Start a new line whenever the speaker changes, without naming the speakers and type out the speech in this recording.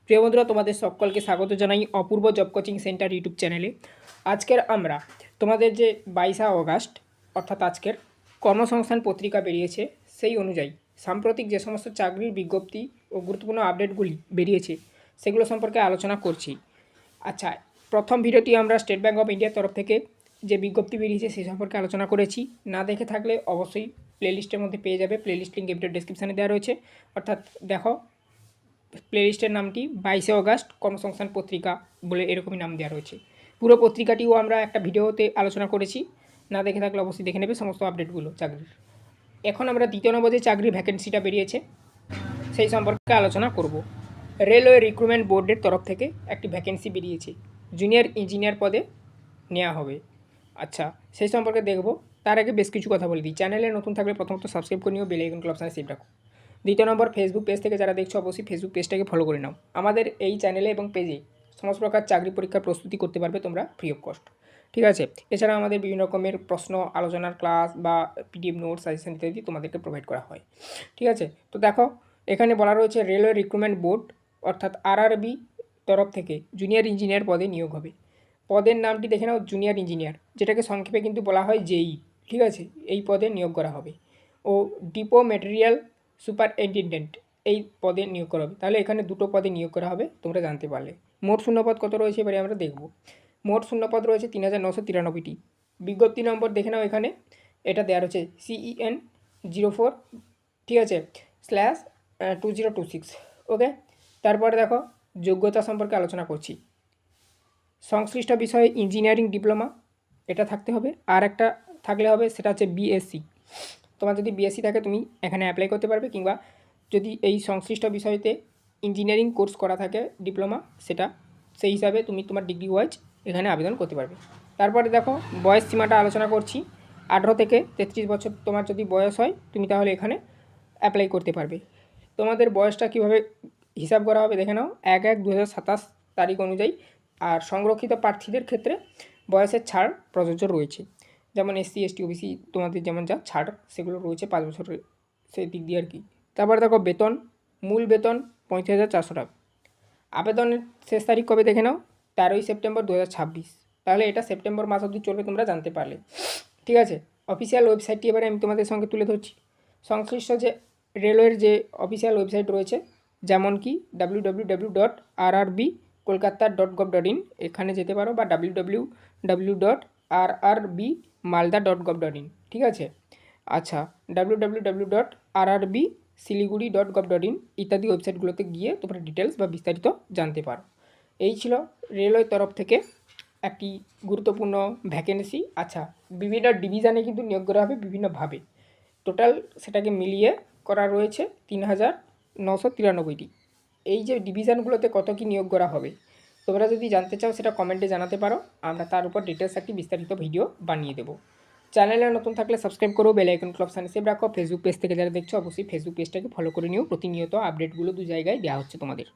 প্রিয় বন্ধুরা, তোমাদের সকলকে স্বাগত জানাই অপূর্ব জব কোচিং সেন্টার ইউটিউব চ্যানেলে। আজকের আমরা তোমাদের যে 22শে অগাস্ট অর্থাৎ আজকের কর্মসংস্থান পত্রিকা বেরিয়েছে, সেই অনুযায়ী সাম্প্রতিক যে সমস্ত চাকরির বিজ্ঞপ্তি ও গুরুত্বপূর্ণ আপডেটগুলি বেরিয়েছে সেগুলো সম্পর্কে আলোচনা করছি। আচ্ছা, প্রথম ভিডিওটি আমরা স্টেট ব্যাঙ্ক অফ ইন্ডিয়ার তরফ থেকে যে বিজ্ঞপ্তি বেরিয়েছে সেই সম্পর্কে আলোচনা করেছি। না দেখে থাকলে অবশ্যই প্লেলিস্টের মধ্যে পেয়ে যাবে, প্লেলিস্ট লিঙ্ক ভিডিও ডেসক্রিপশানে দেওয়া রয়েছে। অর্থাৎ দেখো, প্লেলিস্টের নামটি 22শে অগাস্ট কর্মসংস্থান পত্রিকা বলে এরকমই নাম দেওয়া রয়েছে। পুরো পত্রিকাটিও আমরা একটা ভিডিওতে আলোচনা করেছি, না দেখে থাকলে অবশ্যই দেখে নেবে সমস্ত আপডেটগুলো চাকরির। এখন আমরা দ্বিতীয় নম্বর যে চাকরির ভ্যাকেন্সিটা বেরিয়েছে সেই সম্পর্কে আলোচনা করব। রেলওয়ে রিক্রুটমেন্ট বোর্ডের তরফ থেকে একটি ভ্যাকেন্সি বেরিয়েছে, জুনিয়র ইঞ্জিনিয়ার পদে নেওয়া হবে। আচ্ছা, সেই সম্পর্কে দেখব। তার আগে বেশ কিছু কথা বলে দিই। চ্যানেলে নতুন থাকলে প্রথমত সাবস্ক্রাইব করে নিও, বেল আইকন অপশানে সেভ রাখো। দ্বিতীয় নম্বর, ফেসবুক পেজ থেকে যারা দেখছো অবশ্যই ফেসবুক পেজটাকে ফলো করে নাও। আমাদের এই চ্যানেলে এবং পেজে সমস্ত প্রকার চাকরি পরীক্ষার প্রস্তুতি করতে পারবে তোমরা ফ্রি অফ কস্ট, ঠিক আছে। এছাড়া আমাদের বিভিন্ন রকমের প্রশ্ন আলোচনার ক্লাস বা পিডিএফ নোট সাজেশন ইত্যাদি তোমাদেরকে প্রোভাইড করা হয়, ঠিক আছে। তো দেখো, এখানে বলা রয়েছে রেলওয়ে রিক্রুটমেন্ট বোর্ড অর্থাৎ আরআরবি তরফ থেকে জুনিয়র ইঞ্জিনিয়ার পদে নিয়োগ হবে। পদের নামটি দেখে নাও, জুনিয়র ইঞ্জিনিয়ার, যেটাকে সংক্ষেপে কিন্তু বলা হয় জেই, ঠিক আছে। এই পদে নিয়োগ করা হবে। ও ডিপো ম্যাটেরিয়াল সুপারিনটেনডেন্ট এই পদে নিয়োগ করা হবে। তাহলে এখানে দুটো পদে নিয়োগ করা হবে, তোমরা জানতে পারলে। মোট শূন্যপদ কত রয়েছে এবারে আমরা দেখব। মোট শূন্যপদ রয়েছে 3993টি। বিজ্ঞপ্তি নম্বর দেখে নাও, এখানে এটা দেওয়া রয়েছে CEN 04, ঠিক আছে, /2026। ওকে, তারপরে দেখো যোগ্যতা সম্পর্কে আলোচনা করছি। সংশ্লিষ্ট বিষয়ে ইঞ্জিনিয়ারিং ডিপ্লোমা এটা থাকতে হবে, আর একটা থাকলে হবে সেটা হচ্ছে BSc। তোমার যদি BSc থাকে তুমি এখানে অ্যাপ্লাই করতে পারবে, কিংবা যদি এই সংশ্লিষ্ট বিষয়তে ইঞ্জিনিয়ারিং কোর্স করা থাকে ডিপ্লোমা, সেটা সেই হিসাবে তুমি তোমার ডিগ্রি ওয়াইজ এখানে আবেদন করতে পারবে। তারপরে দেখো বয়স সীমাটা আলোচনা করছি। 18 থেকে 33 বছর তোমার যদি বয়স হয় তুমি তাহলে এখানে অ্যাপ্লাই করতে পারবে। তোমাদের বয়সটা কীভাবে হিসাব করা হবে দেখে নাও, 1/1/2027 তারিখ অনুযায়ী। আর সংরক্ষিত প্রার্থীদের ক্ষেত্রে বয়সের ছাড় প্রযোজ্য রয়েছে, যেমন SC ST OBC তোমাদের যেমন যা ছাড় সেগুলো রয়েছে 5 বছরের, সেই দিক দিয়ে আর কি। তারপরে দেখো বেতন, মূল বেতন 35,400 টাকা। আবেদনের শেষ তারিখ কবে দেখে নাও, 13ই সেপ্টেম্বর 2026। তাহলে এটা সেপ্টেম্বর মাস অবধি চলবে, তোমরা জানতে পারলে, ঠিক আছে। অফিসিয়াল ওয়েবসাইটটি এবারে আমি তোমাদের সঙ্গে তুলে ধরছি। সংশ্লিষ্ট যে রেলওয়ের যে অফিসিয়াল ওয়েবসাইট রয়েছে, যেমন কি www.rrbkolkata.gov.in এখানে যেতে পারো, বা www.rrbmalda.gov.in, ঠিক আছে। আচ্ছা, www.rrbsiliguri.gov.in ইত্যাদি ওয়েবসাইটগুলোতে গিয়ে তোমরা ডিটেলস বা বিস্তারিত জানতে পারো। এই ছিল রেলওয়ের তরফ থেকে একটি গুরুত্বপূর্ণ ভ্যাকেন্সি। আচ্ছা, বিভিন্ন ডিভিশানে কিন্তু নিয়োগ করা হবে বিভিন্নভাবে। টোটাল সেটাকে মিলিয়ে করা রয়েছে 3993টি। এই যে ডিভিশানগুলোতে কত কী নিয়োগ করা হবে তোমরা যদি জানতে চাও সেটা কমেন্টে জানাতে পারো, আমরা তার উপর ডিটেলস একটি বিস্তারিত ভিডিও বানিয়ে দেবো। চ্যানেলে নতুন থাকলে সাবস্ক্রাইব করো, বেল আইকন অপশানে সেভ রাখো। ফেসবুক পেজ থেকে যারা দেখছো অবশ্যই ফেসবুক পেজটাকে ফলো করে নিও, প্রতিনিয়ত আপডেটগুলো দু জায়গায় দেওয়া হচ্ছে তোমাদের।